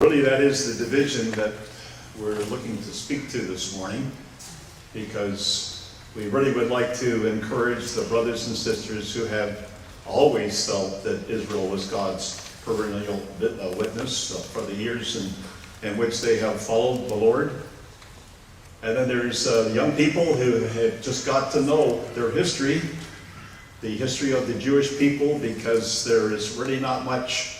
Really, that is the division that we're looking to speak to this morning, because we really would like to encourage the brothers and sisters who have always felt that Israel was God's perennial witness for the years in which they have followed the Lord. And then there's young people who have just got to know their history, the history of the Jewish people, because there is really not much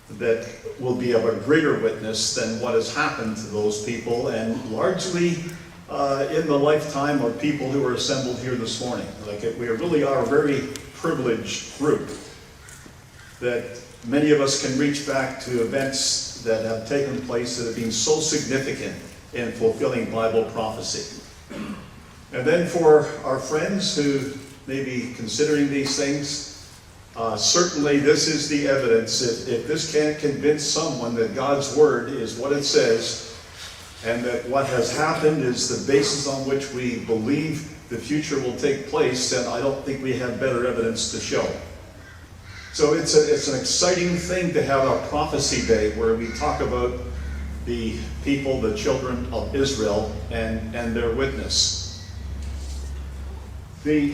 that will be of a greater witness than what has happened to those people, and largely in the lifetime of people who are assembled here this morning. We really are a very privileged group, that many of us can reach back to events that have taken place that have been so significant in fulfilling Bible prophecy. And then for our friends who may be considering these things, certainly this is the evidence. If this can't convince someone that God's Word is what it says, and that what has happened is the basis on which we believe the future will take place, then I don't think we have better evidence to show. So it's an exciting thing to have a prophecy day where we talk about the people, the children of Israel, and their witness. The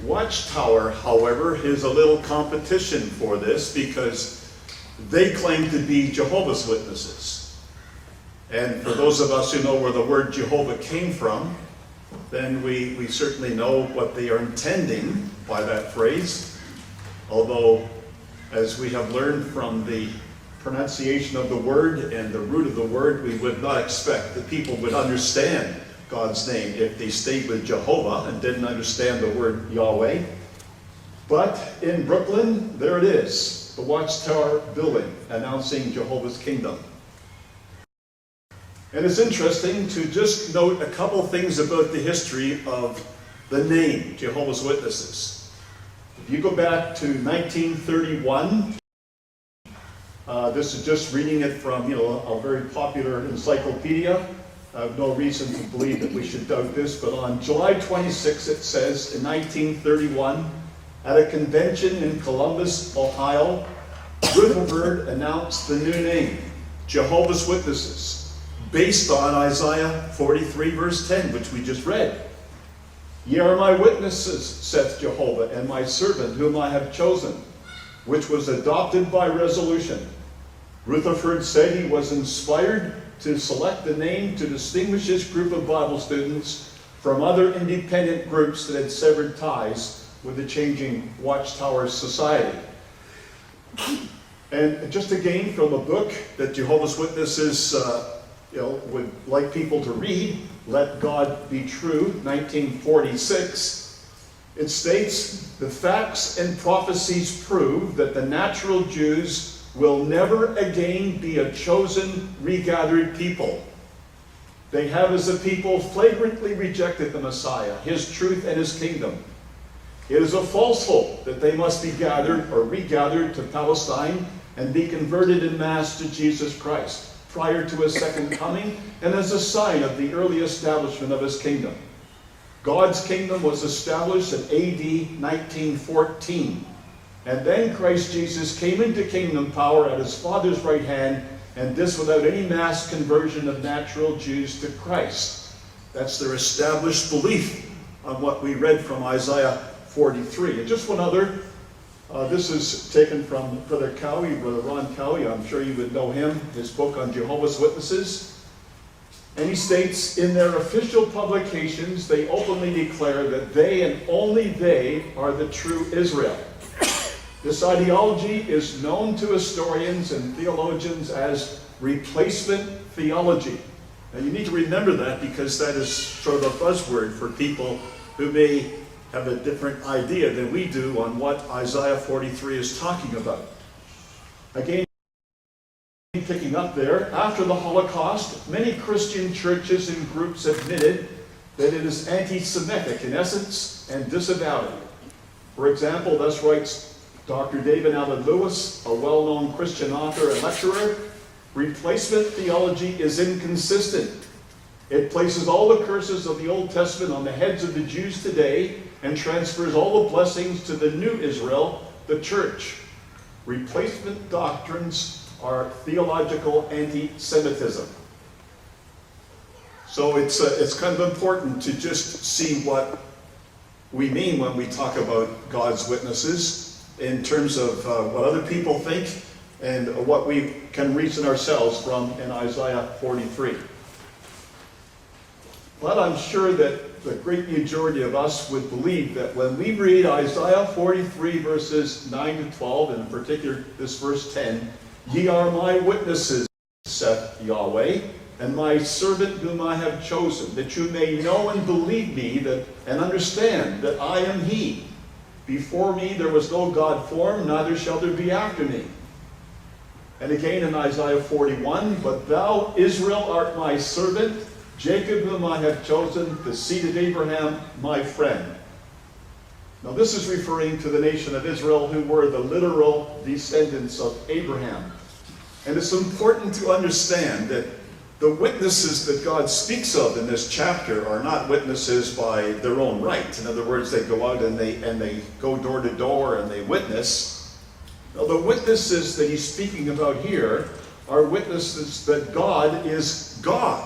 Watchtower, however, is a little competition for this, because they claim to be Jehovah's Witnesses. And for those of us who know where the word Jehovah came from, then we certainly know what they are intending by that phrase. Although, as we have learned from the pronunciation of the word and the root of the word, we would not expect that people would understand God's name if they stayed with Jehovah and didn't understand the word Yahweh. But in Brooklyn, there it is, the Watchtower building announcing Jehovah's kingdom. And it's interesting to just note a couple things about the history of the name Jehovah's Witnesses. If you go back to 1931, this is just reading it from a very popular encyclopedia. I have no reason to believe that we should doubt this, but on July 26, it says, in 1931, at a convention in Columbus, Ohio, Rutherford announced the new name, Jehovah's Witnesses, based on Isaiah 43, verse 10, which we just read. Ye are my witnesses, saith Jehovah, and my servant whom I have chosen, which was adopted by resolution. Rutherford said he was inspired to select the name to distinguish his group of Bible students from other independent groups that had severed ties with the changing Watchtower society. And just again from a book that Jehovah's Witnesses would like people to read, Let God Be True, 1946, it states, the facts and prophecies prove that the natural Jews will never again be a chosen, regathered people. They have as a people flagrantly rejected the Messiah, his truth and his kingdom. It is a false hope that they must be gathered or regathered to Palestine and be converted en masse to Jesus Christ prior to his second coming, and as a sign of the early establishment of his kingdom. God's kingdom was established in AD 1914. And then Christ Jesus came into kingdom power at his Father's right hand, and this without any mass conversion of natural Jews to Christ. That's their established belief on what we read from Isaiah 43. And just one other, this is taken from Brother Cowie, Brother Ron Cowie. I'm sure you would know him, his book on Jehovah's Witnesses. And he states, in their official publications, they openly declare that they and only they are the true Israel. This ideology is known to historians and theologians as replacement theology. Now you need to remember that, because that is sort of a buzzword for people who may have a different idea than we do on what Isaiah 43 is talking about. Again, picking up there, after the Holocaust, many Christian churches and groups admitted that it is anti-Semitic in essence and disavowed it. For example, thus writes Dr. David Allen Lewis, a well-known Christian author and lecturer, replacement theology is inconsistent. It places all the curses of the Old Testament on the heads of the Jews today and transfers all the blessings to the new Israel, the church. Replacement doctrines are theological anti-Semitism. So it's kind of important to just see what we mean when we talk about God's witnesses in terms of what other people think and what we can reason ourselves from in Isaiah 43. But I'm sure that the great majority of us would believe that when we read Isaiah 43 verses 9 to 12, and in particular this verse 10, "Ye are my witnesses, saith Yahweh, and my servant whom I have chosen, that you may know and believe me, and understand that I am he. Before me there was no God formed, neither shall there be after me." And again in Isaiah 41, "But thou, Israel, art my servant, Jacob whom I have chosen, the seed of Abraham, my friend." Now this is referring to the nation of Israel, who were the literal descendants of Abraham. And it's important to understand that the witnesses that God speaks of in this chapter are not witnesses by their own right. In other words, they go out and they go door to door and they witness. Now, the witnesses that he's speaking about here are witnesses that God is God.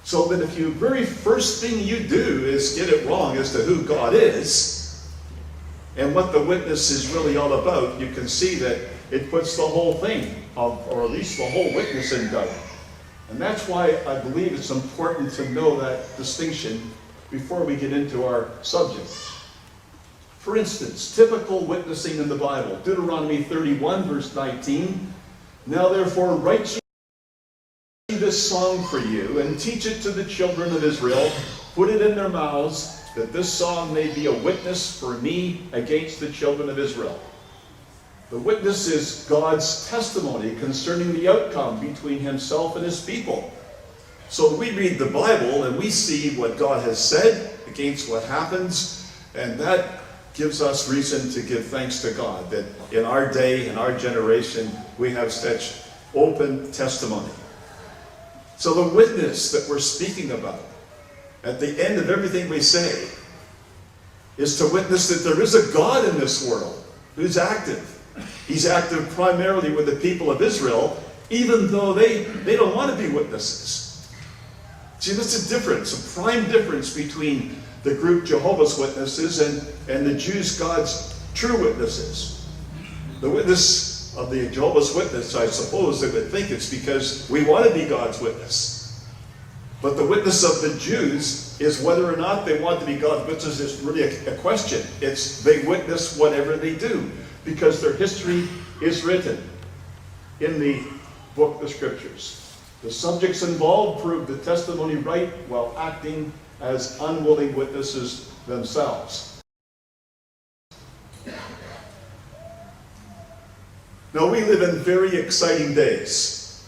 So that if the very first thing you do is get it wrong as to who God is and what the witness is really all about, you can see that it puts the whole thing, or at least the whole witness, in doubt. And that's why I believe it's important to know that distinction before we get into our subject. For instance, typical witnessing in the Bible. Deuteronomy 31, verse 19. "Now therefore write ye this song for you, and teach it to the children of Israel. Put it in their mouths, that this song may be a witness for me against the children of Israel." The witness is God's testimony concerning the outcome between himself and his people. So we read the Bible and we see what God has said against what happens, and that gives us reason to give thanks to God that in our day, in our generation, we have such open testimony. So the witness that we're speaking about at the end of everything we say is to witness that there is a God in this world who's active. He's active primarily with the people of Israel, even though they don't want to be witnesses. See, that's a difference, a prime difference between the group Jehovah's Witnesses and the Jews, God's true witnesses. The witness of the Jehovah's Witness, I suppose they would think it's because we want to be God's witness. But the witness of the Jews is whether or not they want to be God's witnesses is really a question. It's they witness whatever they do, because their history is written in the book of the Scriptures. The subjects involved proved the testimony right while acting as unwilling witnesses themselves. Now, we live in very exciting days.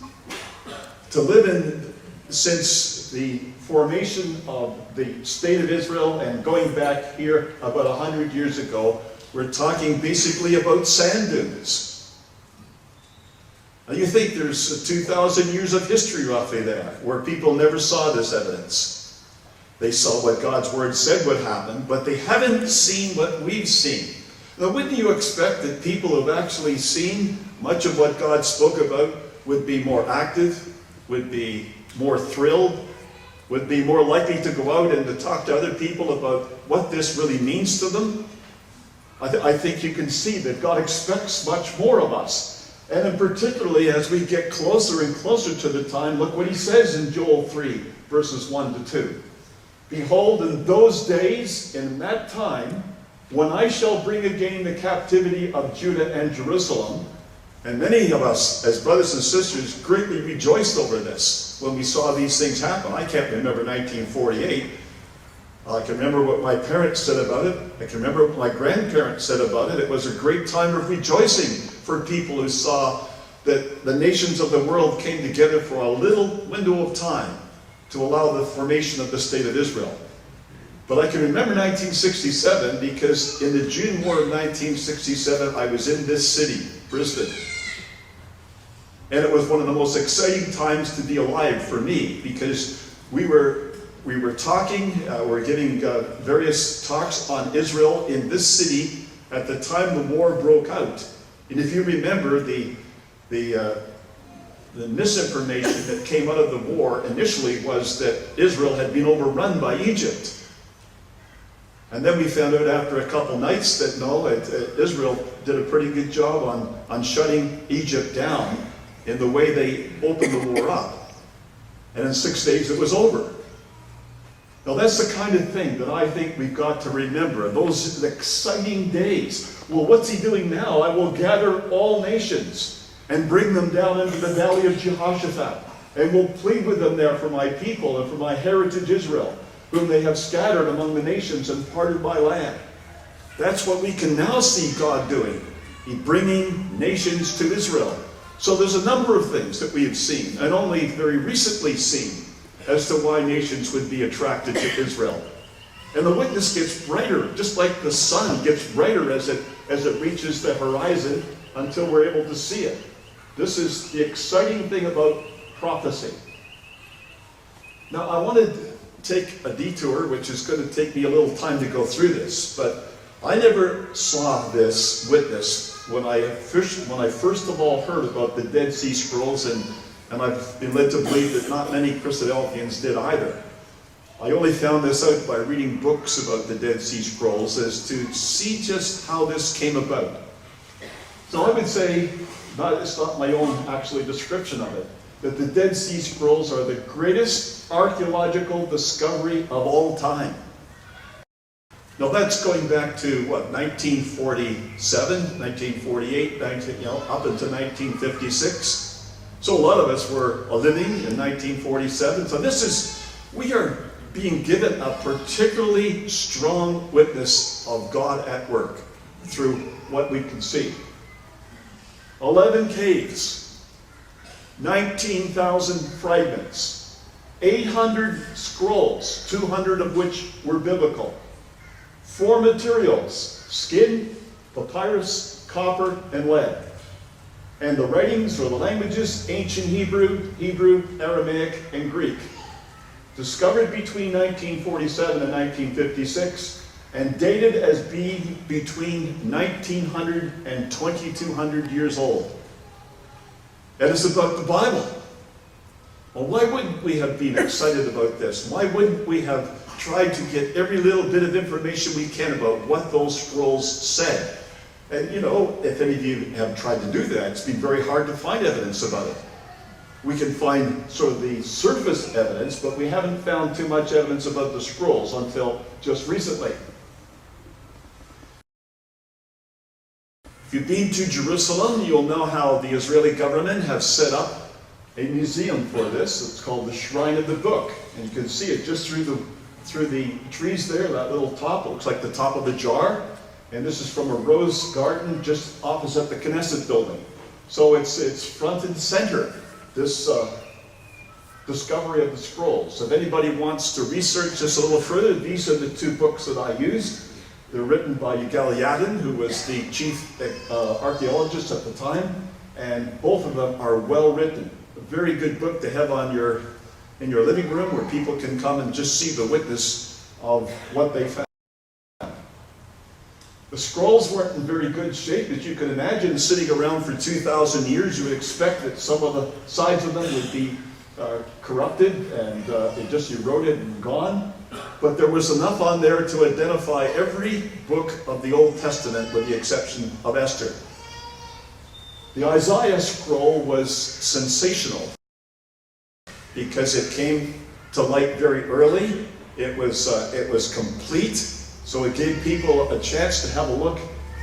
To live in, since the formation of the state of Israel and going back here about 100 years ago, we're talking basically about sand dunes. Now you think there's 2,000 years of history roughly there, where people never saw this evidence. They saw what God's word said would happen, but they haven't seen what we've seen. Now wouldn't you expect that people who've actually seen much of what God spoke about would be more active, would be more thrilled, would be more likely to go out and to talk to other people about what this really means to them? I think you can see that God expects much more of us. And in particularly as we get closer and closer to the time, look what he says in Joel 3, verses 1 to 2. "Behold, in those days, in that time, when I shall bring again the captivity of Judah and Jerusalem," and many of us, as brothers and sisters, greatly rejoiced over this when we saw these things happen. I can't remember 1948. I can remember what my parents said about it. I can remember what my grandparents said about it. It was a great time of rejoicing for people who saw that the nations of the world came together for a little window of time to allow the formation of the state of Israel. But I can remember 1967 because in the June War of 1967, I was in this city, Brisbane. And it was one of the most exciting times to be alive for me because we were talking, we're giving various talks on Israel in this city at the time the war broke out. And if you remember, the The misinformation that came out of the war initially was that Israel had been overrun by Egypt. And then we found out after a couple nights that no, Israel did a pretty good job on shutting Egypt down in the way they opened the war up. And in 6 days it was over. Now that's the kind of thing that I think we've got to remember. Those exciting days. Well, what's he doing now? I will gather all nations and bring them down into the valley of Jehoshaphat, and will plead with them there for my people and for my heritage Israel, whom they have scattered among the nations and parted my land. That's what we can now see God doing. He's bringing nations to Israel. So there's a number of things that we have seen, and only very recently seen, as to why nations would be attracted to Israel. And the witness gets brighter, just like the sun gets brighter as it reaches the horizon until we're able to see it. This is the exciting thing about prophecy. Now, I want to take a detour, which is going to take me a little time to go through this, but I never saw this witness when I first of all heard about the Dead Sea Scrolls, and I've been led to believe that not many Christadelphians did either. I only found this out by reading books about the Dead Sea Scrolls as to see just how this came about. So I would say, it's not my own actually description of it, that the Dead Sea Scrolls are the greatest archaeological discovery of all time. Now that's going back to, 1947, 1948, up until 1956. So a lot of us were living in 1947. So we are being given a particularly strong witness of God at work through what we can see. 11 caves, 19,000 fragments, 800 scrolls, 200 of which were biblical. 4 materials: skin, papyrus, copper, and lead. And the writings or the languages: ancient Hebrew, Aramaic, and Greek. Discovered between 1947 and 1956, and dated as being between 1900 and 2200 years old. And it's about the Bible. Well, why wouldn't we have been excited about this? Why wouldn't we have tried to get every little bit of information we can about what those scrolls said? And if any of you have tried to do that, it's been very hard to find evidence about it. We can find sort of the surface evidence, but we haven't found too much evidence about the scrolls until just recently. If you've been to Jerusalem, you'll know how the Israeli government have set up a museum for this. It's called the Shrine of the Book. And you can see it just through the trees there, that little top. It looks like the top of a jar. And this is from a rose garden just opposite the Knesset building. So it's front and center, this discovery of the scrolls. If anybody wants to research this a little further, these are the 2 books that I used. They're written by Yigal Yadin, who was the chief archaeologist at the time, and both of them are well written. A very good book to have in your living room, where people can come and just see the witness of what they found. The scrolls weren't in very good shape, as you can imagine. Sitting around for 2,000 years, you would expect that some of the sides of them would be corrupted and just eroded and gone. But there was enough on there to identify every book of the Old Testament with the exception of Esther. The Isaiah scroll was sensational because it came to light very early. It was complete, so it gave people a chance to have a look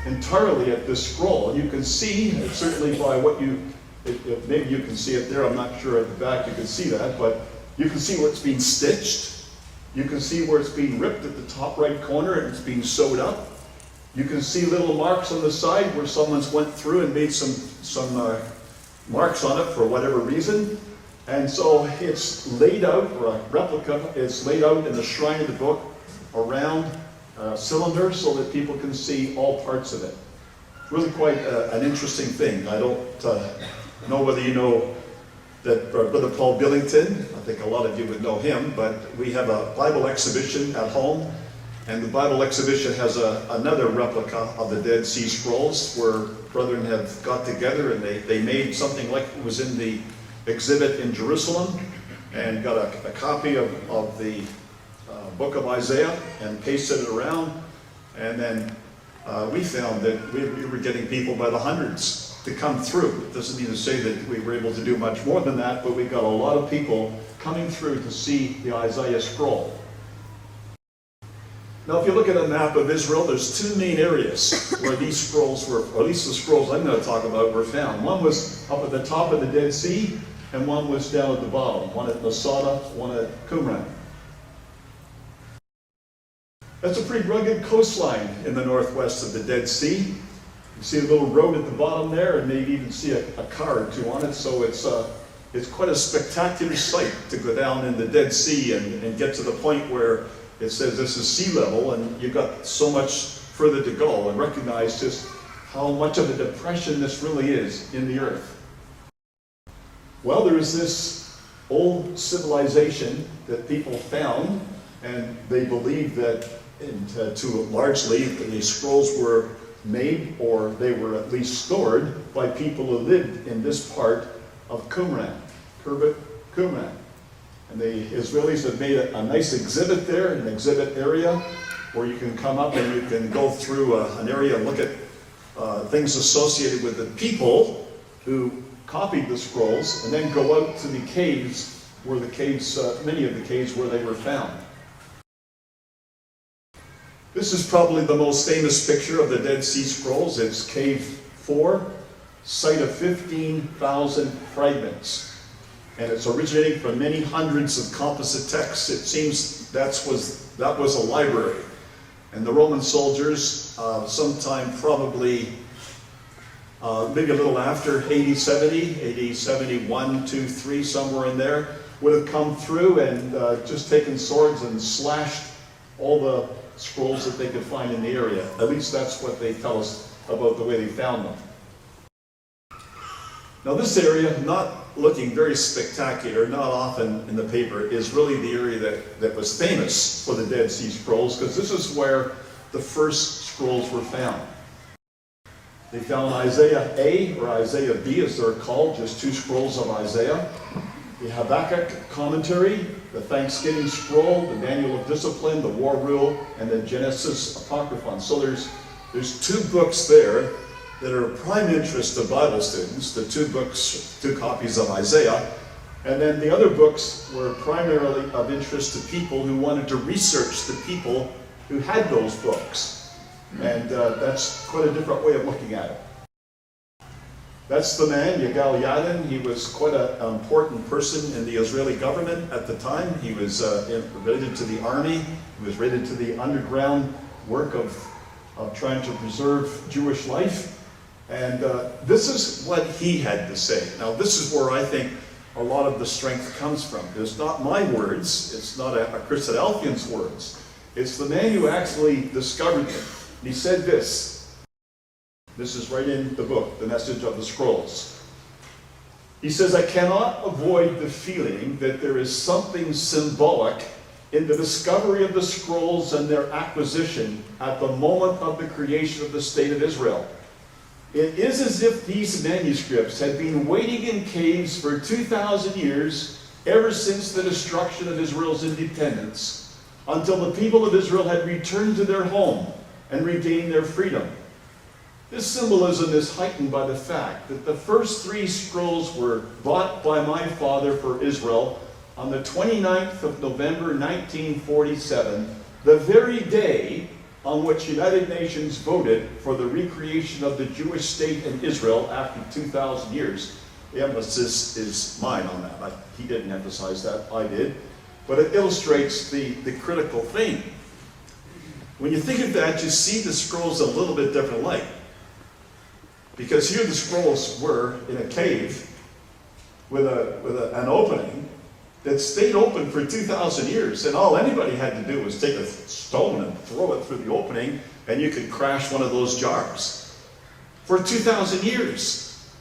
entirely at this scroll. And you can see, certainly by what maybe you can see it there, I'm not sure at the back you can see that, but you can see where it's being stitched. You can see where it's being ripped at the top right corner and it's being sewed up. You can see little marks on the side where someone's went through and made some marks on it for whatever reason. And so it's laid out, or a replica is laid out in the Shrine of the Book around a cylinder so that people can see all parts of it. Really quite an interesting thing. I don't know whether you know that Brother Paul Billington, I think a lot of you would know him, but we have a Bible exhibition at home And the Bible exhibition has another replica of the Dead Sea Scrolls, where brethren have got together and they made something like it was in the exhibit in Jerusalem, and got a copy of the book of Isaiah and pasted it around. And then we found that we were getting people by the hundreds to come through. It doesn't mean to say that we were able to do much more than that, but we got a lot of people coming through to see the Isaiah scroll. Now, if you look at a map of Israel, there's two main areas where these scrolls were, or at least the scrolls I'm going to talk about, were found. One was up at the top of the Dead Sea, and one was down at the bottom. One at Masada, one at Qumran. That's a pretty rugged coastline in the northwest of the Dead Sea. You see a little road at the bottom there, and maybe even see a car or two on it. So it's quite a spectacular sight to go down in the Dead Sea and get to the point where it says this is sea level, and you've got so much further to go, and recognize just how much of a depression this really is in the earth. Well, there is this old civilization that people found, and they believe that largely the scrolls were made, or they were at least stored, by people who lived in this part of Qumran. And the Israelis have made a nice exhibit there, an exhibit area, where you can come up and you can go through an area and look at things associated with the people who copied the scrolls, and then go out to the caves, many of the caves where they were found. This is probably the most famous picture of the Dead Sea Scrolls. It's Cave 4, site of 15,000 fragments. And it's originating from many hundreds of composite texts. It seems that was a library. And the Roman soldiers, sometime probably maybe a little after AD 70, AD 71, 2, 3, somewhere in there, would have come through and just taken swords and slashed all the scrolls that they could find in the area. At least that's what they tell us about the way they found them. Now this area, not looking very spectacular, not often in the paper, is really the area that was famous for the Dead Sea Scrolls, because this is where the first scrolls were found. They found Isaiah A, or Isaiah B as they're called, just two scrolls of Isaiah. The Habakkuk commentary, the Thanksgiving scroll, the Manual of Discipline, the War Rule, and the Genesis Apocryphon. So there's two books there that are of prime interest to Bible students, the two copies of Isaiah. And then the other books were primarily of interest to people who wanted to research the people who had those books. And that's quite a different way of looking at it. That's the man, Yigal Yadin. He was quite an important person in the Israeli government at the time. He was related to the army. He was related to the underground work of trying to preserve Jewish life. And this is what he had to say. Now, this is where I think a lot of the strength comes from. It's not my words. It's not a Christadelphian's words. It's the man who actually discovered them. And he said this. This is right in the book, The Message of the Scrolls. He says, I cannot avoid the feeling that there is something symbolic in the discovery of the scrolls and their acquisition at the moment of the creation of the state of Israel. It is as if these manuscripts had been waiting in caves for 2,000 years, ever since the destruction of Israel's independence, until the people of Israel had returned to their home and regained their freedom. This symbolism is heightened by the fact that the first three scrolls were bought by my father for Israel on the 29th of November 1947, the very day on which United Nations voted for the recreation of the Jewish state in Israel after 2,000 years. The emphasis is mine on that. He didn't emphasize that, I did. But it illustrates the critical thing. When you think of that, you see the scrolls a little bit different light. Because here the scrolls were in a cave with an opening that stayed open for 2,000 years. And all anybody had to do was take a stone and throw it through the opening, and you could crash one of those jars. For 2,000 years.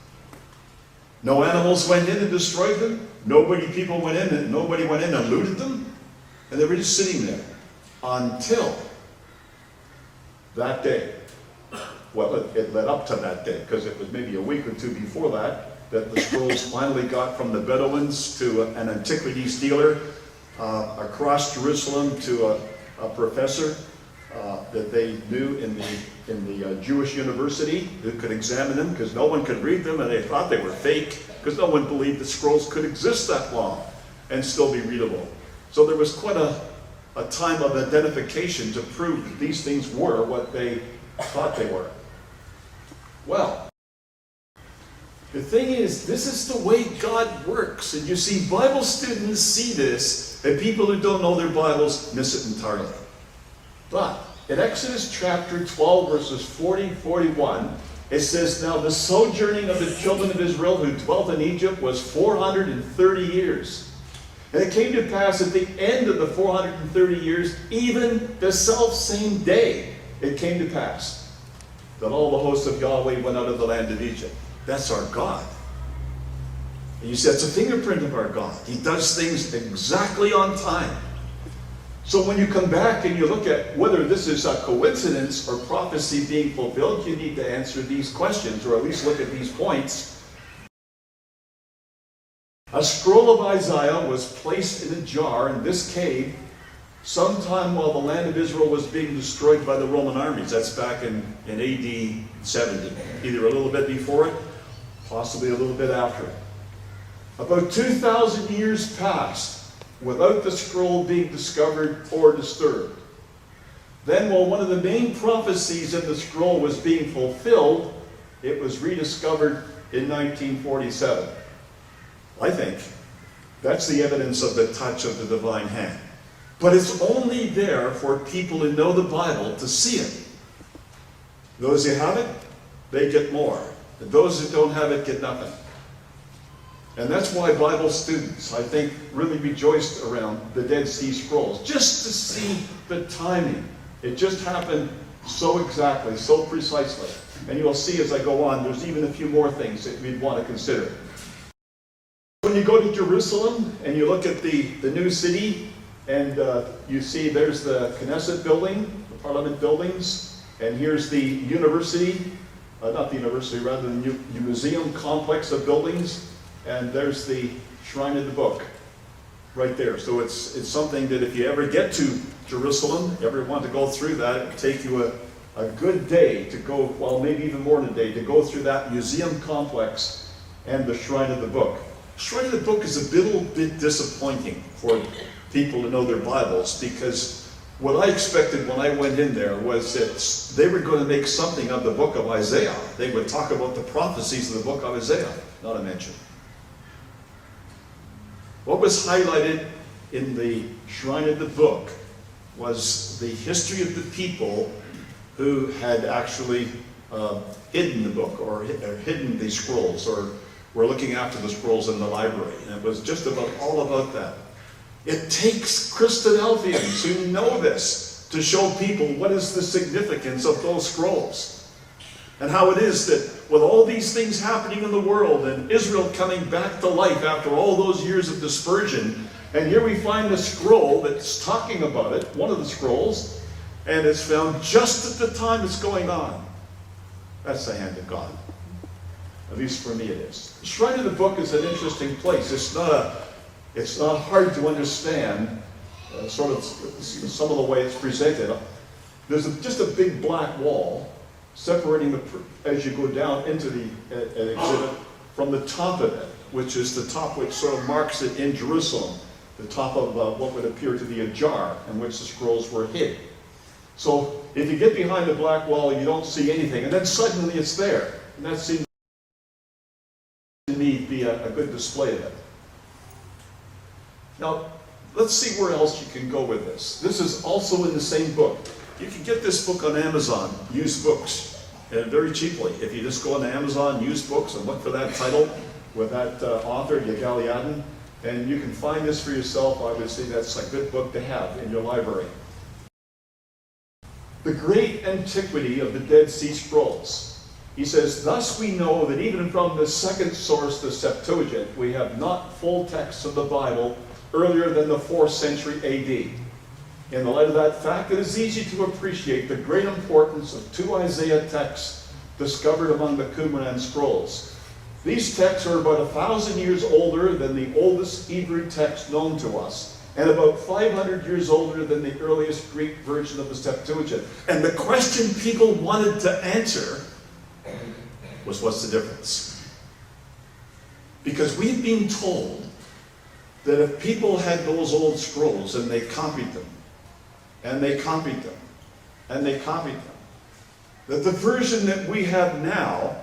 No animals went in and destroyed them. Nobody went in and looted them. And they were just sitting there until that day. Well, it led up to that day, because it was maybe a week or two before that the scrolls finally got from the Bedouins to an antiquities dealer across Jerusalem to a professor that they knew in the Jewish university who could examine them, because no one could read them and they thought they were fake, because no one believed the scrolls could exist that long and still be readable. So there was quite a time of identification to prove that these things were what they thought they were. Well, the thing is, this is the way God works. And you see, Bible students see this, and people who don't know their Bibles miss it entirely. But in Exodus chapter 12, verses 40-41, it says, "Now the sojourning of the children of Israel who dwelt in Egypt was 430 years. And it came to pass at the end of the 430 years, even the selfsame day, it came to pass that all the hosts of Yahweh went out of the land of Egypt." That's our God. And you see, that's a fingerprint of our God. He does things exactly on time. So when you come back and you look at whether this is a coincidence or prophecy being fulfilled, you need to answer these questions, or at least look at these points. A scroll of Isaiah was placed in a jar in this cave sometime while the land of Israel was being destroyed by the Roman armies. That's back in AD 70. Either a little bit before it, possibly a little bit after it. About 2,000 years passed without the scroll being discovered or disturbed. Then, while one of the main prophecies in the scroll was being fulfilled, it was rediscovered in 1947. I think that's the evidence of the touch of the divine hand. But it's only there for people who know the Bible to see it. Those who have it, they get more. And those who don't have it get nothing. And that's why Bible students, I think, really rejoiced around the Dead Sea Scrolls, just to see the timing. It just happened so exactly, so precisely. And you'll see as I go on, there's even a few more things that we'd want to consider. When you go to Jerusalem and you look at the new city, and you see there's the Knesset building, the Parliament buildings, and here's the university, not the university, rather the museum complex of buildings, and there's the Shrine of the Book right there. So it's something that if you ever get to Jerusalem, ever want to go through that, it would take you a good day to go, well, maybe even more than a day, to go through that museum complex and the Shrine of the Book. Shrine of the Book is a little bit disappointing for people to know their Bibles, because what I expected when I went in there was that they were going to make something of the book of Isaiah. They would talk about the prophecies of the book of Isaiah, not a mention. What was highlighted in the Shrine of the Book was the history of the people who had actually hidden the book, or hidden the scrolls, or were looking after the scrolls in the library. And it was just about all about that. It takes Christadelphians who know this to show people what is the significance of those scrolls. And how it is that with all these things happening in the world, and Israel coming back to life after all those years of dispersion, and here we find a scroll that's talking about it, one of the scrolls, and it's found just at the time it's going on. That's the hand of God. At least for me it is. The Shrine of the Book is an interesting place. It's not hard to understand sort of some of the way it's presented. There's just a big black wall separating as you go down into the exhibit from the top of it, which is the top which sort of marks it in Jerusalem, the top of what would appear to be a jar in which the scrolls were hid. So if you get behind the black wall, you don't see anything, and then suddenly it's there. And that seems to me to be a good display of it. Now, let's see where else you can go with this. This is also in the same book. You can get this book on Amazon, used books, and very cheaply. If you just go on Amazon, used books, and look for that title with that author, Yegaliadin, and you can find this for yourself. I would say that's a good book to have in your library. The great antiquity of the Dead Sea Scrolls. He says, "Thus we know that even from the second source, the Septuagint, we have not full texts of the Bible earlier than the 4th century AD. In the light of that fact, it is easy to appreciate the great importance of two Isaiah texts discovered among the Qumran scrolls. These texts are about 1,000 years older than the oldest Hebrew text known to us, and about 500 years older than the earliest Greek version of the Septuagint. And the question people wanted to answer was, what's the difference? Because we've been told that if people had those old scrolls and they copied them, and they copied them, and they copied them, that the version that we have now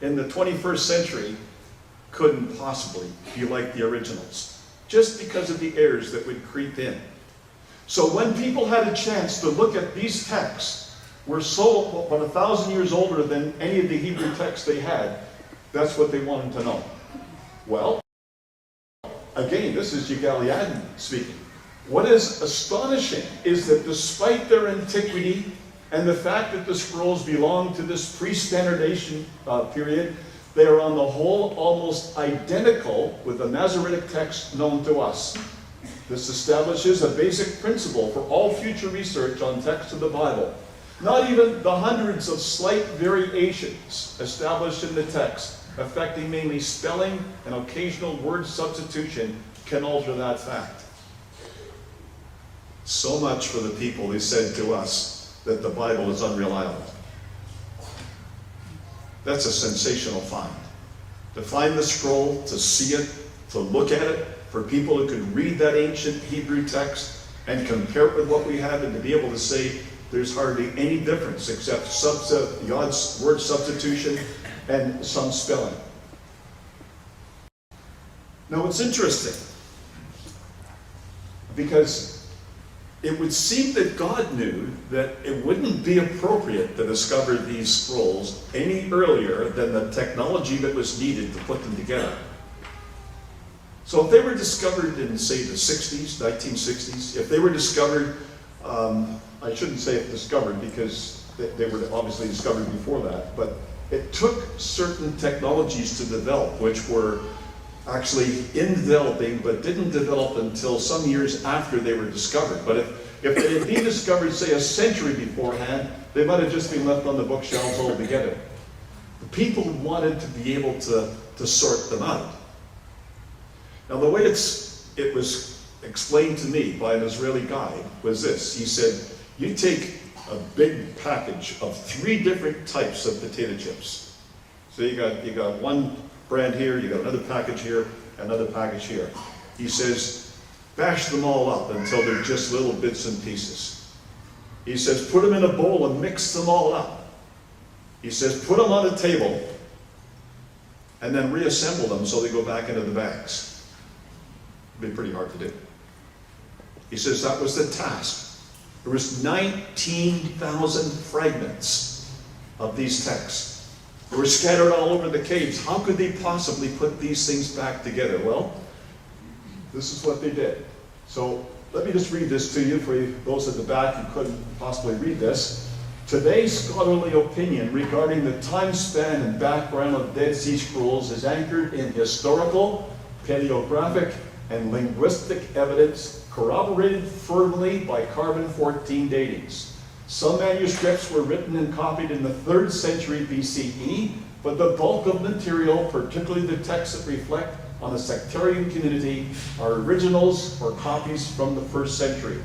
in the 21st century couldn't possibly be like the originals, just because of the errors that would creep in. So when people had a chance to look at these texts, were so about 1,000 years older than any of the Hebrew texts they had, that's what they wanted to know. Well, again, this is Yigaliadin speaking. What is astonishing is that despite their antiquity and the fact that the scrolls belong to this pre-standardization period, they are on the whole almost identical with the Masoretic text known to us. This establishes a basic principle for all future research on texts of the Bible. Not even the hundreds of slight variations established in the text, affecting mainly spelling and occasional word substitution, can alter that fact. So much for the people who said to us that the Bible is unreliable. That's a sensational find. To find the scroll, to see it, to look at it, for people who could read that ancient Hebrew text and compare it with what we have, and to be able to say there's hardly any difference except God's word substitution and some spelling. Now it's interesting, because it would seem that God knew that it wouldn't be appropriate to discover these scrolls any earlier than the technology that was needed to put them together. So if they were discovered in, say, the 60s, 1960s, if they were discovered, I shouldn't say if discovered, because they were obviously discovered before that, but it took certain technologies to develop, which were actually in developing, but didn't develop until some years after they were discovered. But if they had been discovered, say, a century beforehand, they might have just been left on the bookshelves altogether. The people wanted to be able to sort them out. Now, the way it was explained to me by an Israeli guide was this. He said, you take a big package of 3 different types of potato chips. So you got one brand here, you got another package here, another package here. He says, bash them all up until they're just little bits and pieces. He says, put them in a bowl and mix them all up. He says, put them on a table and then reassemble them so they go back into the bags. It'd be pretty hard to do. He says that was the task. There was 19,000 fragments of these texts. They were scattered all over the caves. How could they possibly put these things back together? Well, this is what they did. So let me just read this to you for those at the back who couldn't possibly read this. Today's scholarly opinion regarding the time span and background of Dead Sea Scrolls is anchored in historical, paleographic, and linguistic evidence corroborated firmly by carbon-14 datings. Some manuscripts were written and copied in the 3rd century BCE, but the bulk of material, particularly the texts that reflect on a sectarian community, are originals or copies from the 1st century.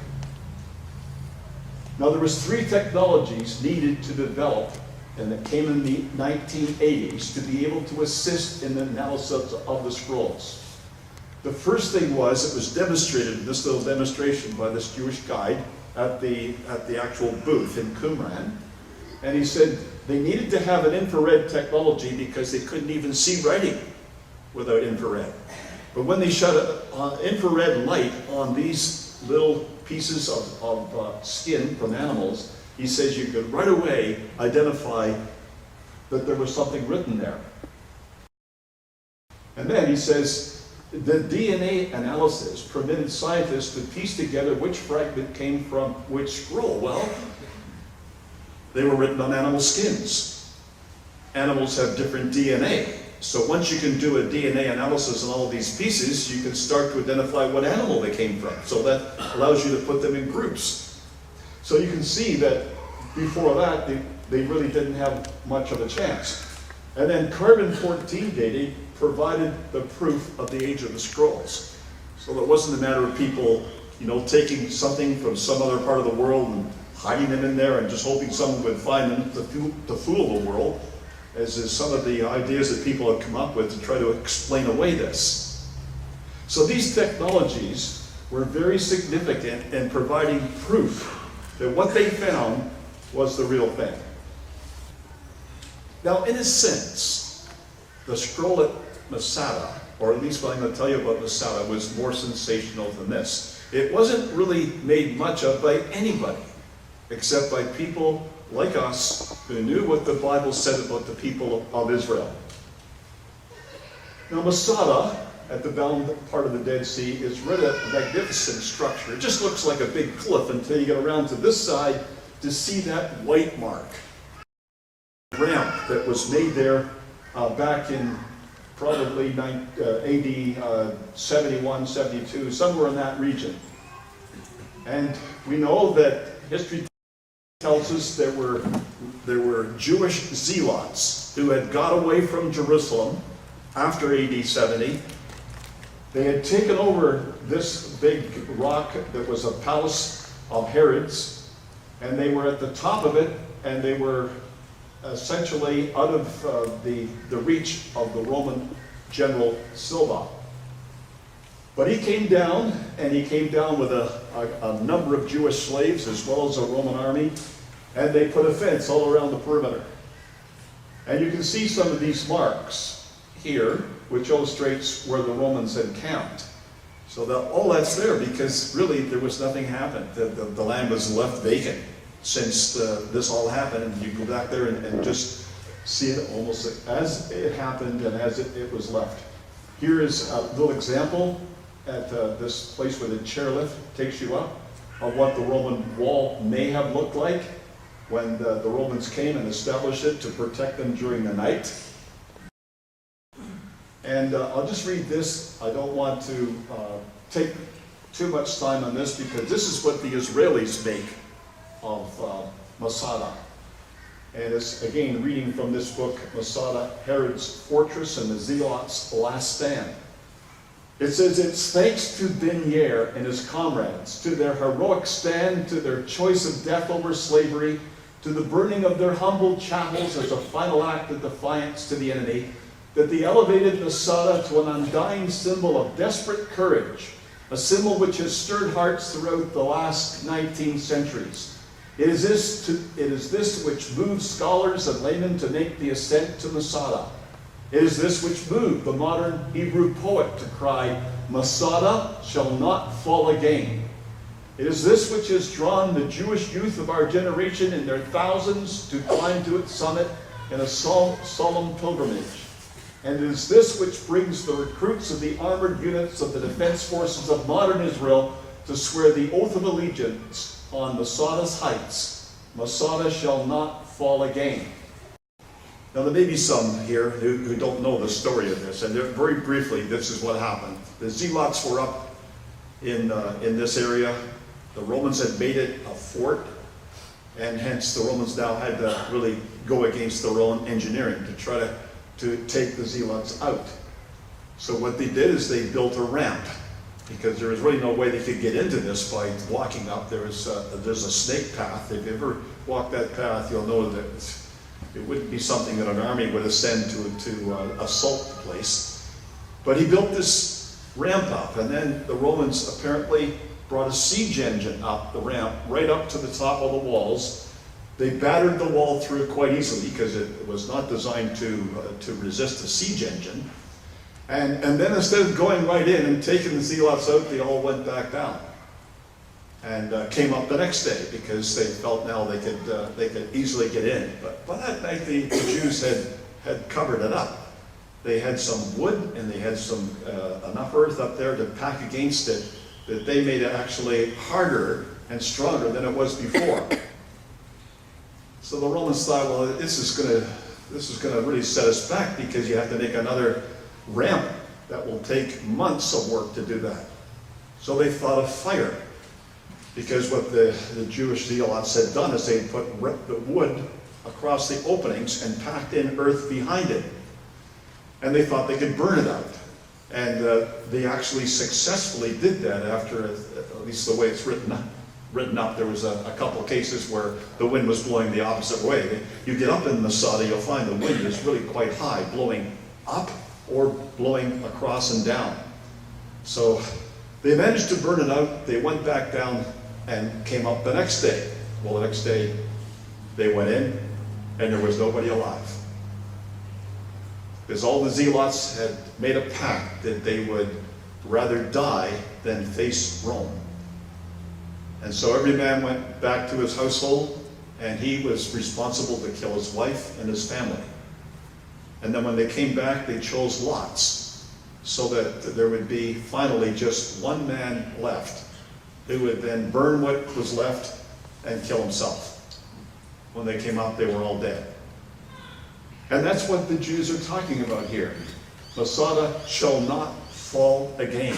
Now, there was 3 technologies needed to develop, and that came in the 1980s, to be able to assist in the analysis of the scrolls. The first thing was, it was demonstrated in this little demonstration by this Jewish guide at the actual booth in Qumran. And he said they needed to have an infrared technology because they couldn't even see writing without infrared. But when they shot infrared light on these little pieces of skin from animals, he says you could right away identify that there was something written there. And then he says, the DNA analysis permitted scientists to piece together which fragment came from which scroll. Well, they were written on animal skins. Animals have different DNA. So once you can do a DNA analysis on all of these pieces, you can start to identify what animal they came from. So that allows you to put them in groups. So you can see that before that, they really didn't have much of a chance. And then carbon-14 dating provided the proof of the age of the scrolls. So it wasn't a matter of people, taking something from some other part of the world and hiding them in there and just hoping someone would find them to fool the world, as is some of the ideas that people have come up with to try to explain away this. So these technologies were very significant in providing proof that what they found was the real thing. Now, in a sense, the scroll at Masada, or at least what I'm going to tell you about Masada, was more sensational than this. It wasn't really made much of by anybody, except by people like us who knew what the Bible said about the people of Israel. Now, Masada, at the bound part of the Dead Sea, is really a magnificent structure. It just looks like a big cliff until you get around to this side to see that white mark. Ramp that was made there back in probably AD 71, 72, somewhere in that region. And we know that history tells us there were Jewish zealots who had got away from Jerusalem after AD 70. They had taken over this big rock that was a palace of Herod's, and they were at the top of it, and they were essentially out of the reach of the Roman general Silva. But he came down, and he came down with a number of Jewish slaves as well as a Roman army, and they put a fence all around the perimeter. And you can see some of these marks here, which illustrates where the Romans had camped. So all that's there because really there was nothing happened. The land was left vacant since this all happened, and you go back there and just see it almost as it happened and as it was left. Here is a little example at this place where the chairlift takes you up of what the Roman wall may have looked like when the Romans came and established it to protect them during the night. And I'll just read this. I don't want to take too much time on this because this is what the Israelis make of Masada. And it's, again, reading from this book, Masada, Herod's Fortress and the Zealots' Last Stand. It says, it's thanks to Ben Yair and his comrades, to their heroic stand, to their choice of death over slavery, to the burning of their humble chapels as a final act of defiance to the enemy, that they elevated Masada to an undying symbol of desperate courage, a symbol which has stirred hearts throughout the last 19 centuries. It is this which moves scholars and laymen to make the ascent to Masada. It is this which moved the modern Hebrew poet to cry, Masada shall not fall again. It is this which has drawn the Jewish youth of our generation in their thousands to climb to its summit in a solemn pilgrimage. And it is this which brings the recruits of the armored units of the defense forces of modern Israel to swear the oath of allegiance on Masada's heights. Masada shall not fall again. Now there may be some here who don't know the story of this, and very briefly, this is what happened. The Zealots were up in this area. The Romans had made it a fort, and hence the Romans now had to really go against their own engineering to try to take the Zealots out. So what they did is they built a ramp, because there was really no way they could get into this by walking up. There's a snake path. If you ever walk that path, you'll know that it wouldn't be something that an army would ascend to assault the place. But he built this ramp up, and then the Romans apparently brought a siege engine up the ramp, right up to the top of the walls. They battered the wall through quite easily because it was not designed to resist a siege engine. And then instead of going right in and taking the Zealots out, they all went back down and came up the next day because they felt now they could easily get in. But by that night, the Jews had covered it up. They had some wood and they had some enough earth up there to pack against it that they made it actually harder and stronger than it was before. So the Romans thought, well, this is going to this is going to really set us back because you have to make another ramp that will take months of work to do that. So they thought of fire, because what the Jewish zealots had done is they put the wood across the openings and packed in earth behind it. And they thought they could burn it out. And they actually successfully did that after, at least the way it's written up. There was a couple of cases where the wind was blowing the opposite way. You get up in Masada, you'll find the wind is really quite high, blowing up or blowing across and down. So they managed to burn it out. They went back down and came up the next day. Well, the next day they went in and there was nobody alive. Because all the zealots had made a pact that they would rather die than face Rome. And so every man went back to his household, and he was responsible to kill his wife and his family. And then when they came back, they chose lots, so that there would be finally just one man left, who would then burn what was left and kill himself. When they came out, they were all dead. And that's what the Jews are talking about here. Masada shall not fall again.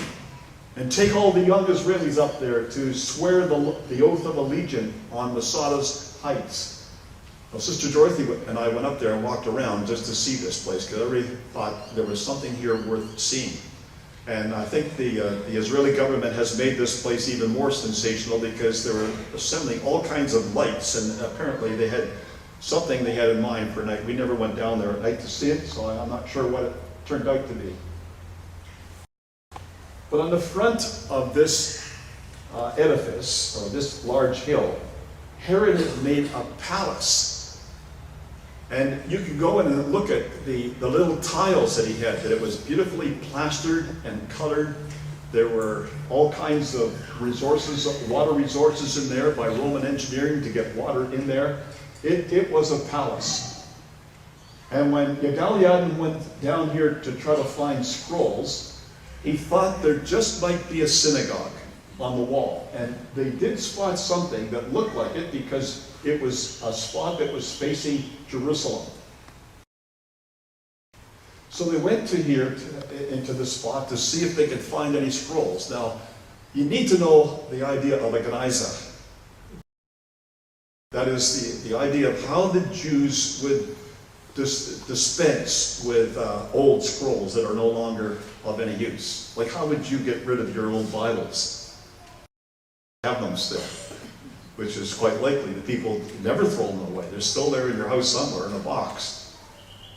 And take all the young Israelis up there to swear the oath of allegiance on Masada's heights. Well, Sister Dorothy and I went up there and walked around just to see this place, because I really thought there was something here worth seeing. And I think the Israeli government has made this place even more sensational, because they were assembling all kinds of lights, and apparently they had something they had in mind for night. We never went down there at night to see it, so I'm not sure what it turned out to be. But on the front of this edifice, or this large hill, Herod had made a palace. And you can go in and look at the little tiles that he had, that it was beautifully plastered and colored. There were all kinds of resources, water resources in there by Roman engineering to get water in there. It was a palace. And when Yagaliadin went down here to try to find scrolls, he thought there just might be a synagogue on the wall. And they did spot something that looked like it, because it was a spot that was facing Jerusalem. So they went to here, into this spot, to see if they could find any scrolls. Now, you need to know the idea of a geniza. That is the idea of how the Jews would dispense with old scrolls that are no longer of any use. Like, how would you get rid of your old Bibles? Have them still, which is quite likely. The people never throw them away. They're still there in your house somewhere in a box.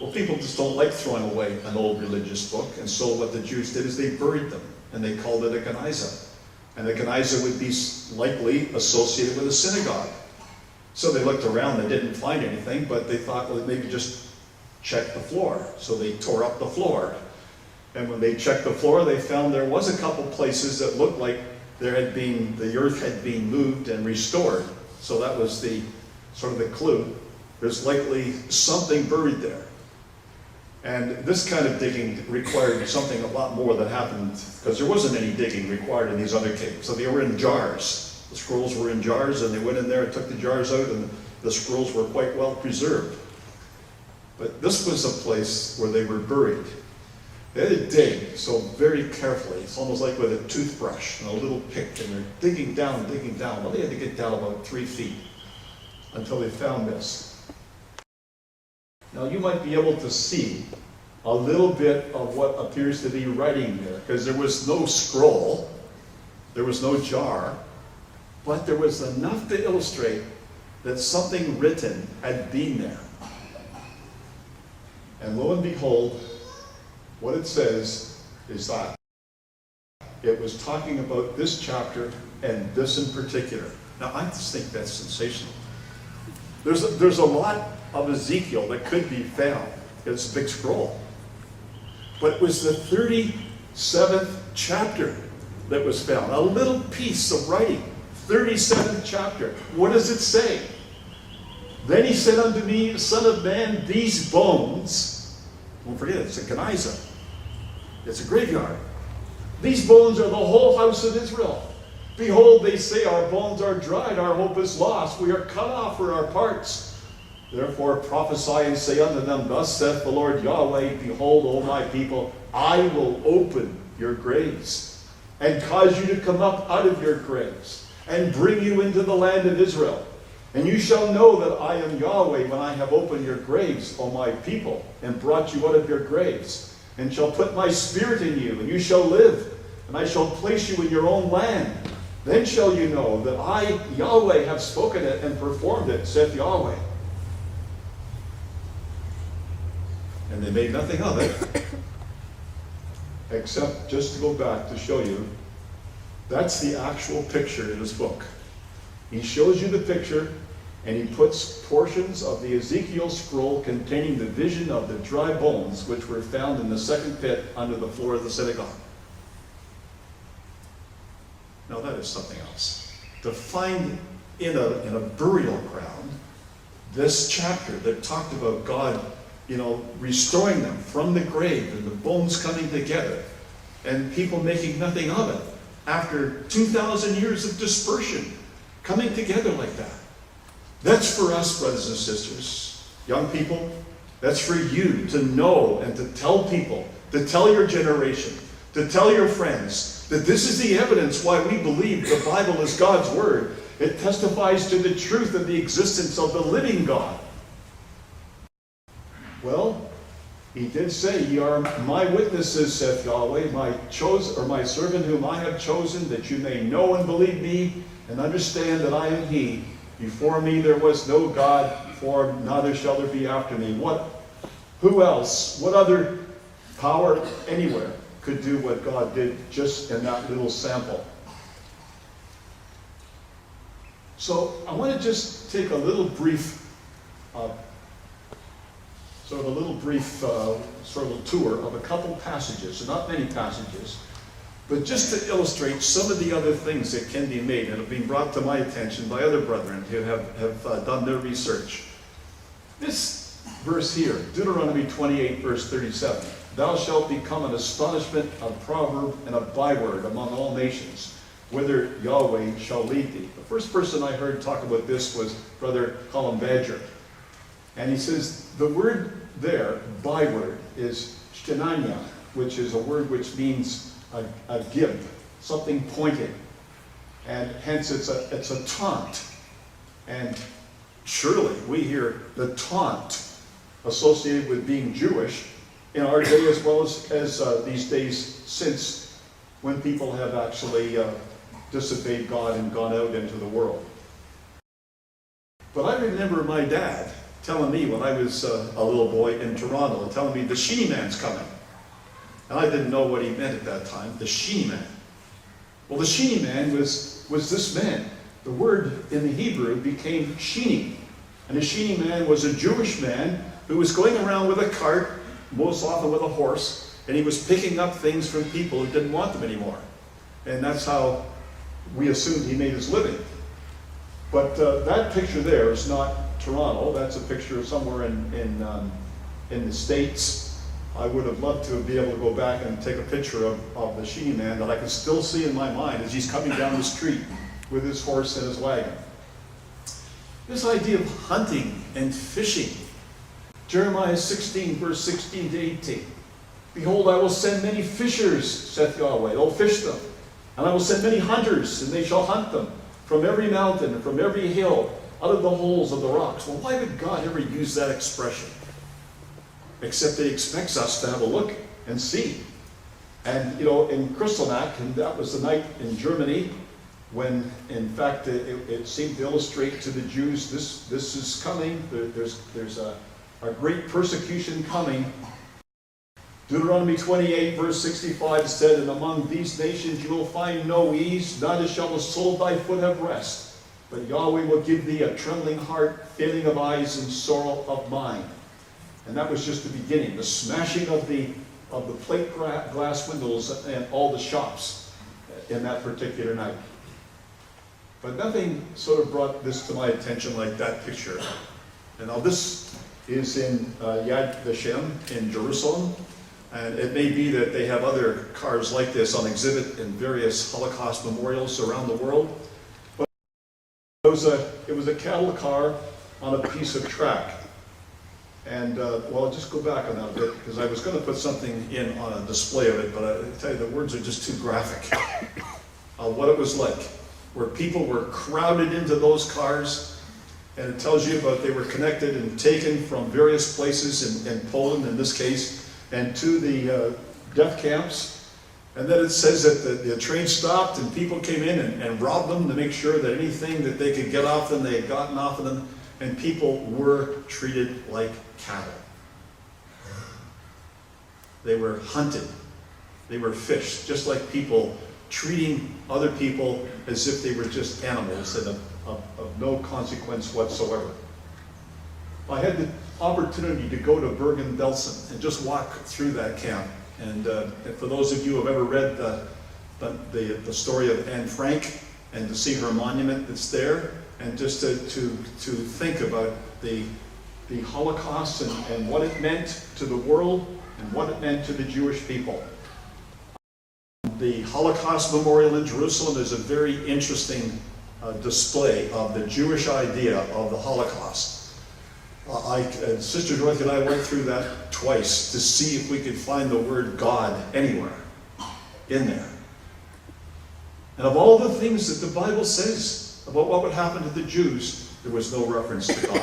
Well, people just don't like throwing away an old religious book, and so what the Jews did is they buried them, and they called it a geniza. And the geniza would be likely associated with a synagogue. So they looked around, they didn't find anything, but they thought, well, maybe just check the floor. So they tore up the floor. And when they checked the floor, they found there was a couple places that looked like the earth had been moved and restored. So that was the sort of the clue. There's likely something buried there. And this kind of digging required something a lot more than happened, because there wasn't any digging required in these other caves. So they were in jars. The scrolls were in jars, and they went in there and took the jars out, and the scrolls were quite well preserved. But this was a place where they were buried. They had to dig so very carefully. It's almost like with a toothbrush and a little pick, and they're digging down, digging down. Well, they had to get down about 3 feet until they found this. Now, you might be able to see a little bit of what appears to be writing there, because there was no scroll, there was no jar, but there was enough to illustrate that something written had been there. And lo and behold, what it says is that it was talking about this chapter and this in particular. Now, I just think that's sensational. There's a lot of Ezekiel that could be found. It's a big scroll. But it was the 37th chapter that was found. A little piece of writing. 37th chapter. What does it say? Then he said unto me, Son of man, these bones, don't forget it's a geniza. It's a graveyard. These bones are the whole house of Israel. Behold, they say, our bones are dried, our hope is lost, we are cut off for our parts. Therefore prophesy and say unto them, Thus saith the Lord Yahweh, Behold, O my people, I will open your graves, and cause you to come up out of your graves, and bring you into the land of Israel. And you shall know that I am Yahweh when I have opened your graves, O my people, and brought you out of your graves, and shall put my spirit in you, and you shall live, and I shall place you in your own land. Then shall you know that I, Yahweh, have spoken it and performed it, saith Yahweh. And they made nothing of it, except just to go back to show you, that's the actual picture in his book. He shows you the picture, and he puts portions of the Ezekiel scroll containing the vision of the dry bones which were found in the second pit under the floor of the synagogue. Now that is something else. To find in a burial ground this chapter that talked about God, restoring them from the grave and the bones coming together, and people making nothing of it after 2,000 years of dispersion, coming together like that. That's for us, brothers and sisters, young people. That's for you to know and to tell people, to tell your generation, to tell your friends that this is the evidence why we believe the Bible is God's Word. It testifies to the truth of the existence of the living God. Well, he did say, Ye are my witnesses, saith Yahweh, my servant whom I have chosen, that you may know and believe me, and understand that I am he. Before me there was no God, for neither shall there be after me. Who else, what other power anywhere could do what God did just in that little sample? So I want to just take a little brief sort of tour of a couple passages, not many passages, but just to illustrate some of the other things that can be made and have been brought to my attention by other brethren who have done their research. This verse here, Deuteronomy 28, verse 37, Thou shalt become an astonishment, a proverb, and a byword among all nations, whither Yahweh shall lead thee. The first person I heard talk about this was Brother Colin Badger. And he says the word there, byword, is shenanya, which is a word which means a gib, something pointing. And hence it's a taunt. And surely we hear the taunt associated with being Jewish in our day as well as these days since, when people have actually disobeyed God and gone out into the world. But I remember my dad telling me when I was a little boy in Toronto, telling me the Sheeny Man's coming. And I didn't know what he meant at that time, the Sheeny Man. Well, the Sheeny Man was this man. The word in the Hebrew became Sheeny. And the Sheeny Man was a Jewish man who was going around with a cart, most often with a horse, and he was picking up things from people who didn't want them anymore. And that's how we assumed he made his living. But that picture there is not Toronto. That's a picture of somewhere in the States. I would have loved to be able to go back and take a picture of the Sheeny Man that I can still see in my mind as he's coming down the street with his horse and his wagon. This idea of hunting and fishing. Jeremiah 16, verse 16 to 18. Behold, I will send many fishers, saith Yahweh. They'll fish them. And I will send many hunters, and they shall hunt them from every mountain and from every hill, out of the holes of the rocks. Well, why would God ever use that expression? Except that he expects us to have a look and see. And, in Kristallnacht, and that was the night in Germany, when, in fact, it seemed to illustrate to the Jews, this is coming, there's a great persecution coming. Deuteronomy 28, verse 65 said, And among these nations you will find no ease, neither shall the sole of thy foot have rest. But Yahweh will give thee a trembling heart, failing of eyes, and sorrow of mind. And that was just the beginning, the smashing of the plate glass windows and all the shops in that particular night. But nothing sort of brought this to my attention like that picture. And now this is in Yad Vashem in Jerusalem. And it may be that they have other cars like this on exhibit in various Holocaust memorials around the world. But it was a cattle car on a piece of track. And, well, I'll just go back on that a bit, because I was going to put something in on a display of it, but I tell you, the words are just too graphic. What it was like, where people were crowded into those cars, and it tells you about they were connected and taken from various places in Poland, in this case, and to the death camps. And then it says that the train stopped and people came in and robbed them to make sure that anything that they could get off them, they had gotten off of them, and people were treated like cattle. They were hunted. They were fished, just like people treating other people as if they were just animals and of no consequence whatsoever. I had the opportunity to go to Bergen-Belsen and just walk through that camp. And for those of you who have ever read the story of Anne Frank, and to see her monument that's there, and just to think about the Holocaust and what it meant to the world and what it meant to the Jewish people. The Holocaust Memorial in Jerusalem is a very interesting display of the Jewish idea of the Holocaust. Sister Dorothy and I went through that twice to see if we could find the word God anywhere in there. And of all the things that the Bible says about what would happen to the Jews, there was no reference to God.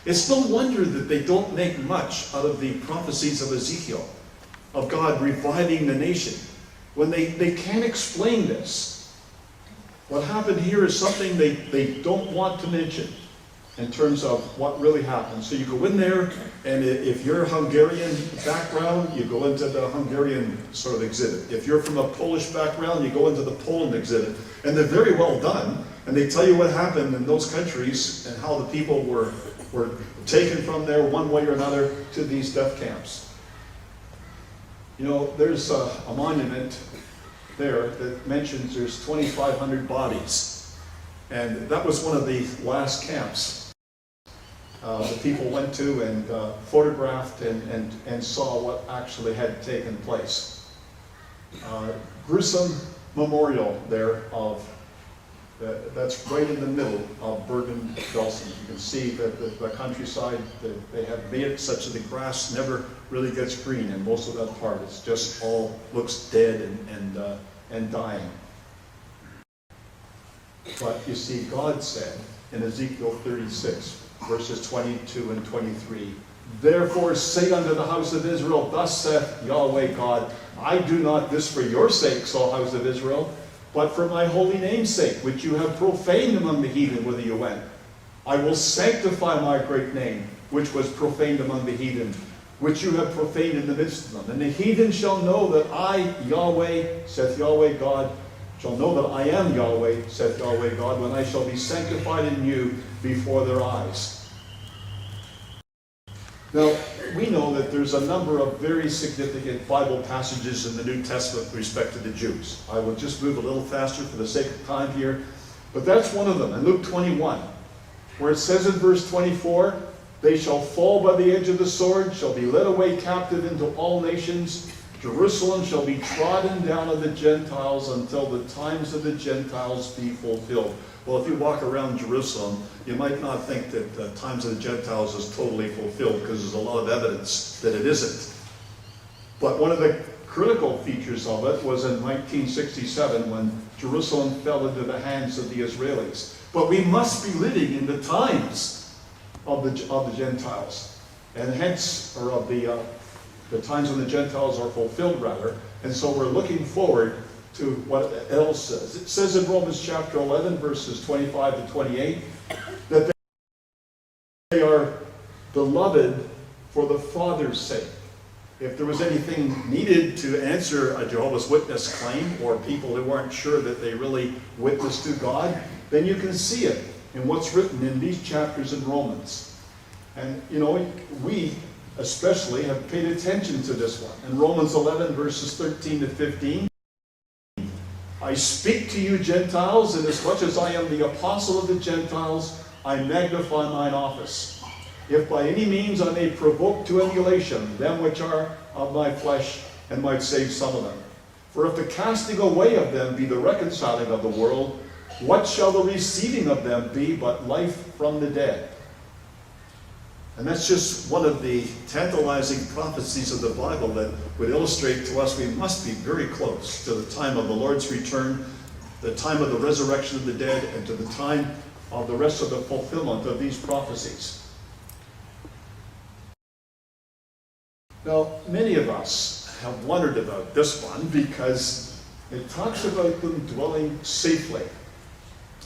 It's no wonder that they don't make much out of the prophecies of Ezekiel, of God reviving the nation, when they can't explain this. What happened here is something they don't want to mention in terms of what really happened. So you go in there, and if you're a Hungarian background, you go into the Hungarian sort of exhibit. If you're from a Polish background, you go into the Poland exhibit. And they're very well done, and they tell you what happened in those countries and how the people were taken from there one way or another to these death camps. You know, there's a monument there that mentions there's 2,500 bodies. And that was one of the last camps the people went to and photographed and saw what actually had taken place. Gruesome memorial there of, that's right in the middle of Bergen-Belsen. You can see that the countryside, they have made it such that the grass never really gets green in most of that part. It's just all looks dead and dying. But you see, God said in Ezekiel 36, verses 22 and 23, "Therefore say unto the house of Israel, Thus saith Yahweh God, I do not this for your sakes, O house of Israel, but for my holy name's sake, which you have profaned among the heathen whither you went. I will sanctify my great name, which was profaned among the heathen, which you have profaned in the midst of them. And the heathen shall know that I, Yahweh, saith Yahweh God, shall know that I am Yahweh, saith Yahweh God, when I shall be sanctified in you before their eyes." Now, we know that there's a number of very significant Bible passages in the New Testament with respect to the Jews. I will just move a little faster for the sake of time here, but that's one of them, in Luke 21, where it says in verse 24, "They shall fall by the edge of the sword, shall be led away captive into all nations. Jerusalem shall be trodden down of the Gentiles until the times of the Gentiles be fulfilled." Well, if you walk around Jerusalem, you might not think that the times of the Gentiles is totally fulfilled, because there's a lot of evidence that it isn't. But one of the critical features of it was in 1967, when Jerusalem fell into the hands of the Israelis. But we must be living in the times of the Gentiles, and hence, or of the times when the Gentiles are fulfilled, rather. And so we're looking forward to what else says. It says in Romans chapter 11, verses 25 to 28, that they are beloved for the Father's sake. If there was anything needed to answer a Jehovah's Witness claim, or people who weren't sure that they really witnessed to God, then you can see it in what's written in these chapters in Romans. And, you know, we especially have paid attention to this one. In Romans 11, verses 13 to 15, "I speak to you Gentiles, and as much as I am the apostle of the Gentiles, I magnify mine office. If by any means I may provoke to emulation them which are of my flesh, and might save some of them. For if the casting away of them be the reconciling of the world, what shall the receiving of them be but life from the dead?" And that's just one of the tantalizing prophecies of the Bible that would illustrate to us we must be very close to the time of the Lord's return, the time of the resurrection of the dead, and to the time of the rest of the fulfillment of these prophecies. Now, many of us have wondered about this one because it talks about them dwelling safely.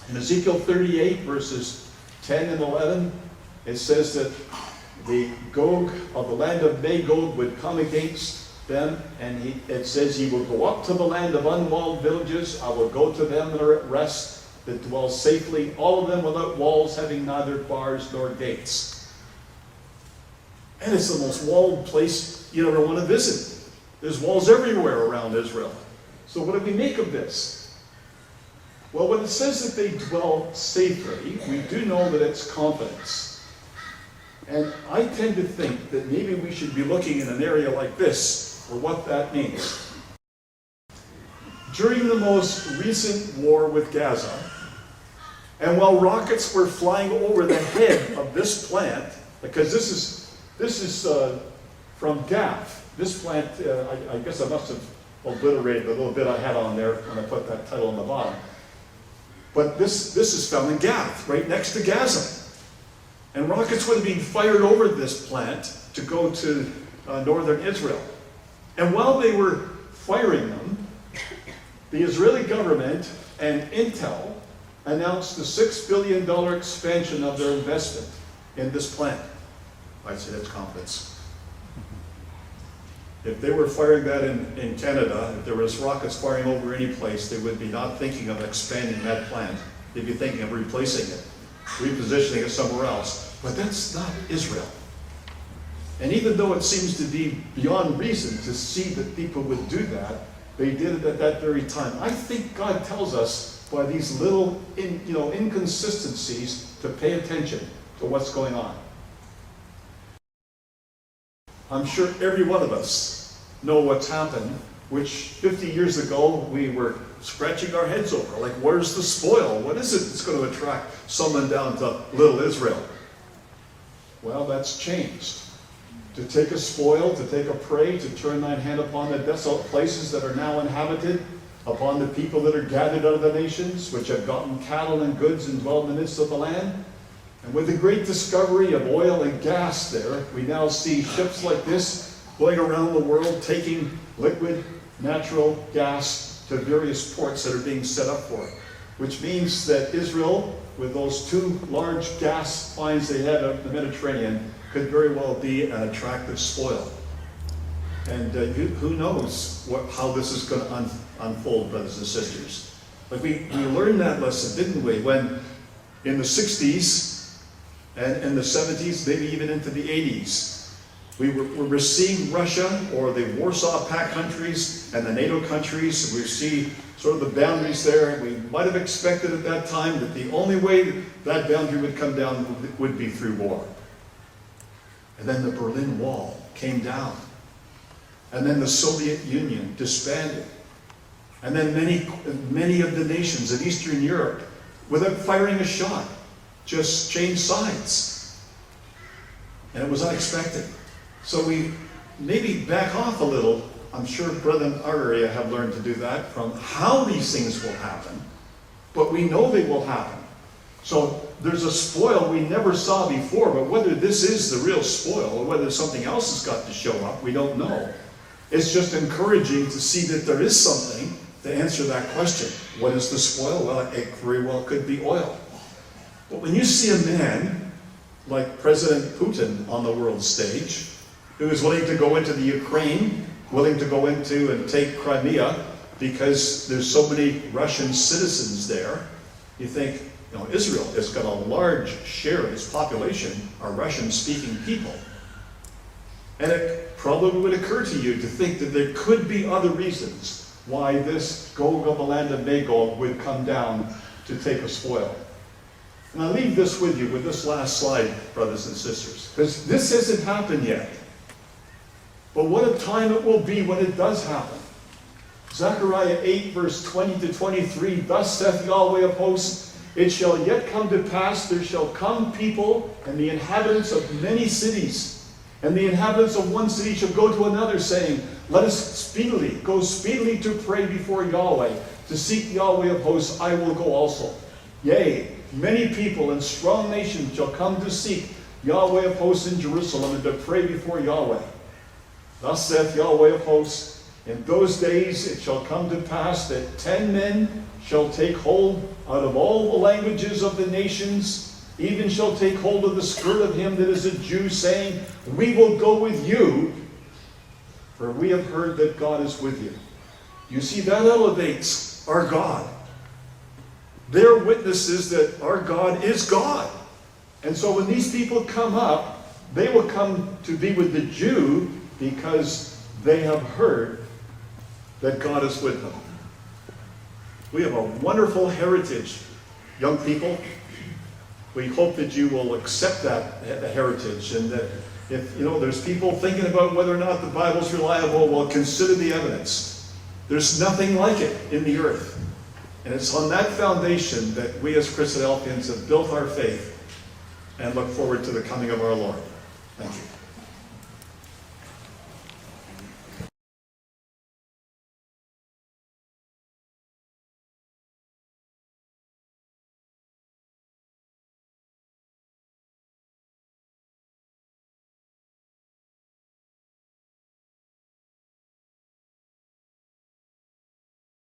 In Ezekiel 38, verses 10 and 11, it says that the Gog of the land of Magog would come against them, and it says, he will go up to the land of unwalled villages. I will go to them that are at rest, that dwell safely, all of them without walls, having neither bars nor gates. And it's the most walled place you ever want to visit. There's walls everywhere around Israel. So what do we make of this? Well, when it says that they dwell safely, we do know that it's confidence. And I tend to think that maybe we should be looking in an area like this for what that means. During the most recent war with Gaza, and while rockets were flying over the head of this plant, because this is from Gath. This plant, I guess I must have obliterated the little bit I had on there when I put that title on the bottom. But this is found in Gath, right next to Gaza. And rockets would have been fired over this plant to go to northern Israel. And while they were firing them, the Israeli government and Intel announced a $6 billion expansion of their investment in this plant. I'd say that's confidence. If they were firing that in Canada, if there was rockets firing over any place, they would be not thinking of expanding that plant. They'd be thinking of replacing it, repositioning it somewhere else. But that's not Israel. And even though it seems to be beyond reason to see that people would do that, they did it at that very time. I think God tells us by these little inconsistencies to pay attention to what's going on. I'm sure every one of us know what's happened, which 50 years ago we were scratching our heads over. Like, where's the spoil? What is it that's going to attract someone down to little Israel? Well, that's changed. To take a spoil, to take a prey, to turn thine hand upon the desolate places that are now inhabited, upon the people that are gathered out of the nations, which have gotten cattle and goods and dwell in the midst of the land. And with the great discovery of oil and gas there, we now see ships like this going around the world taking liquid natural gas to various ports that are being set up for it. Which means that Israel, with those two large gas finds they had of the Mediterranean, could very well be an attractive spoil. And who knows how this is going to unfold, brothers and sisters. But we learned that lesson, didn't we, when in the 60s, and in the 70s, maybe even into the 80s, we were seeing Russia or the Warsaw Pact countries and the NATO countries. We see sort of the boundaries there. We might have expected at that time that the only way that boundary would come down would be through war. And then the Berlin Wall came down. And then the Soviet Union disbanded. And then many of the nations of Eastern Europe, without firing a shot, just changed sides. And it was unexpected. So we maybe back off a little. I'm sure brethren in our area have learned to do that from how these things will happen. But we know they will happen. So there's a spoil we never saw before, but whether this is the real spoil or whether something else has got to show up, we don't know. It's just encouraging to see that there is something to answer that question. What is the spoil? Well, it very well could be oil. But when you see a man like President Putin on the world stage, who is willing to go into the Ukraine, willing to go into and take Crimea because there's so many Russian citizens there, you think, Israel has got a large share of its population are Russian-speaking people. And it probably would occur to you to think that there could be other reasons why this Gog of the land of Magog would come down to take a spoil. And I leave this with you with this last slide, brothers and sisters, because this hasn't happened yet. But what a time it will be when it does happen. Zechariah 8, verse 20 to 23, thus saith Yahweh of hosts, It shall yet come to pass, there shall come people and the inhabitants of many cities, and the inhabitants of one city shall go to another, saying, let us go speedily to pray before Yahweh, to seek Yahweh of hosts, I will go also. Yea, many people and strong nations shall come to seek Yahweh of hosts in Jerusalem, and to pray before Yahweh. Thus saith Yahweh of hosts, in those days it shall come to pass that 10 men shall take hold out of all the languages of the nations, even shall take hold of the skirt of him that is a Jew, saying, we will go with you, for we have heard that God is with you. You see, that elevates our God. They're witnesses that our God is God. And so when these people come up, they will come to be with the Jew because they have heard that God is with them. We have a wonderful heritage, young people. We hope that you will accept that heritage, and that if there's people thinking about whether or not the Bible's reliable, well, consider the evidence. There's nothing like it in the earth. And it's on that foundation that we as Christadelphians have built our faith and look forward to the coming of our Lord. Thank you.